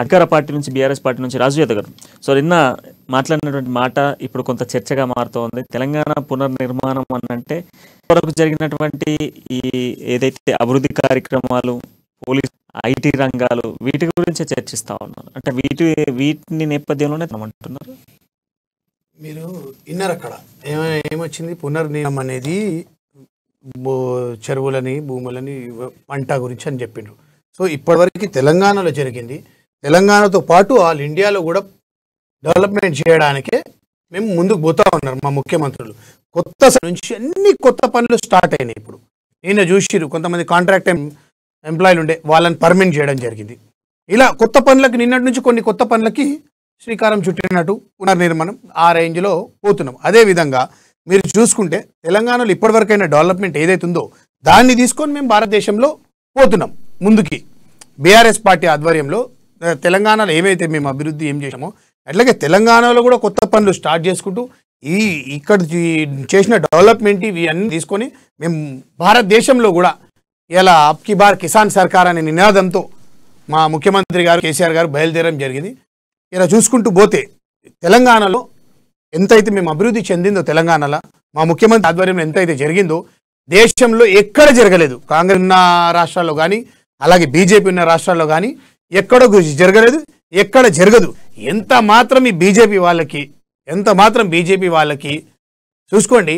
అధికార పార్టీ నుంచి BRS party నుంచి రాజు యాదవ్ గారు సో నిన్న మాట్లాడినటువంటి మాట ఇప్పుడు కొంత చర్చగా మారుతోంది. తెలంగాణ పునర్నిర్మాణం అంటే వరకు జరిగినటువంటి ఈ ఏదైతే అభివృద్ధి కార్యక్రమాలు, పోలీస్, ఐటీ రంగాలు వీటి గురించి చర్చిస్తా ఉన్నారు. అంటే వీటిని నేపథ్యంలోనే అంటున్నారు. మీరు విన్నారు అక్కడ ఏమొచ్చింది, పునర్నిర్మాణం అనేది చెరువులని, భూములని, పంట గురించి అని చెప్పిండ్రు. సో ఇప్పటివరకు తెలంగాణలో జరిగింది. తెలంగాణతో పాటు ఆల్ ఇండియాలో కూడా డెవలప్మెంట్ చేయడానికే మేము ముందుకు పోతా ఉన్నారు మా ముఖ్యమంత్రులు. కొత్త నుంచి అన్ని కొత్త పనులు స్టార్ట్ అయినాయి. ఇప్పుడు ఈయన చూసిరు, కొంతమంది కాంట్రాక్ట్ ఎంప్లాయీలు ఉండే వాళ్ళని పర్మనెంట్ చేయడం జరిగింది. ఇలా కొత్త పనులకి నిన్నటి నుంచి కొన్ని కొత్త పనులకి శ్రీకారం చుట్టినట్టు పునర్నిర్మాణం ఆ రేంజ్లో పోతున్నాం. అదేవిధంగా మీరు చూసుకుంటే తెలంగాణలో ఇప్పటివరకైనా డెవలప్మెంట్ ఏదైతే ఉందో దాన్ని తీసుకొని మేము భారతదేశంలో పోతున్నాం ముందుకి. బీఆర్ఎస్ పార్టీ ఆధ్వర్యంలో తెలంగాణలో ఏమైతే మేము అభివృద్ధి ఏం చేసామో అట్లాగే తెలంగాణలో కూడా కొత్త పనులు స్టార్ట్ చేసుకుంటూ ఇక్కడ చేసిన డెవలప్మెంట్ ఇవి అన్నీ తీసుకొని మేము భారతదేశంలో కూడా ఇలా అబ్కి బార్ కిసాన్ సర్కార్ అనే నినాదంతో మా ముఖ్యమంత్రి గారు కేసీఆర్ గారు బయలుదేరడం జరిగింది. ఇలా చూసుకుంటూ పోతే తెలంగాణలో ఎంతైతే మేము అభివృద్ధి చెందిందో, తెలంగాణలో మా ముఖ్యమంత్రి ఆధ్వర్యంలో ఎంతైతే జరిగిందో దేశంలో ఎక్కడ జరగలేదు. కాంగ్రెస్ ఉన్న రాష్ట్రాల్లో కానీ అలాగే బీజేపీ ఉన్న రాష్ట్రాల్లో కానీ ఎక్కడ జరగలేదు, ఎక్కడ జరగదు. ఎంత మాత్రం బీజేపీ వాళ్ళకి చూసుకోండి,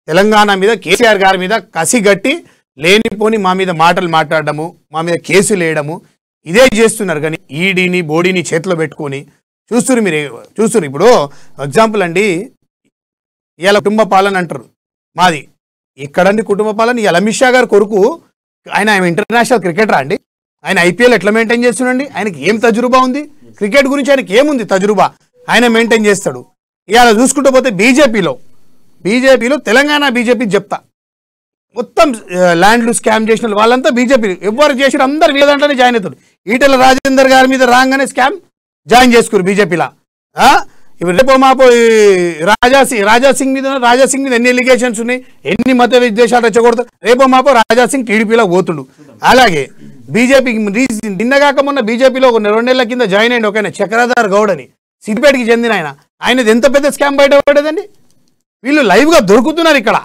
తెలంగాణ మీద కేసీఆర్ గారి మీద కసిగట్టి లేనిపోని మా మీద మాటలు మాట్లాడడము, మా మీద కేసులు వేయడము ఇదే చేస్తున్నారు. కానీ ఈడీని బోడీని చేతిలో పెట్టుకొని చూస్తున్నారు. మీరు చూస్తున్నారు. ఇప్పుడు ఎగ్జాంపుల్ అండి, ఇవాళ కుటుంబ పాలన అంటారు మాది. ఇక్కడండి కుటుంబ పాలన. ఇవాళ అమిత్ షా గారి కొడుకు ఆయన ఇంటర్నేషనల్ క్రికెటరా అండి? ఆయన ఐపీఎల్ ఎట్లా మెయింటైన్ చేస్తున్నాండి? ఆయనకి ఏం తజురుబా ఉంది? క్రికెట్ గురించి ఆయనకి ఏముంది తజురుబా? ఆయన మెయింటైన్ చేస్తాడు. ఇవాళ చూసుకుంటూ పోతే బీజేపీలో తెలంగాణ బీజేపీ చెప్తా మొత్తం ల్యాండ్లు స్కామ్ చేసిన వాళ్ళంతా బీజేపీ ఎవరు చేసిన అందరు వీళ్ళ దాంట్లోనే జాయిన్ అవుతారు. ఈటెల రాజేందర్ గారి మీద రాగానే స్కామ్ జాయిన్ చేసుకున్నారు బీజేపీలో. ఇప్పుడు రేపో మాపో రాజాసింగ్ మీద ఎన్ని ఎలిగేషన్స్ ఉన్నాయి, ఎన్ని మత విద్వేషాలు రెచ్చగొడతారు. రేపో మాపో రాజాసింగ్ టీడీపీలో పోతుడు. అలాగే బీజేపీకి నిన్నగాక మొన్న బీజేపీలో 2 నెలల కింద జాయిన్ అయ్యింది ఒక చక్రధార్ గౌడ్ అని, సిద్దిపేటకి చెందిన ఆయనది ఎంత పెద్ద స్కామ్ బయట పడేదండి. వీళ్ళు లైవ్గా దొరుకుతున్నారు ఇక్కడ.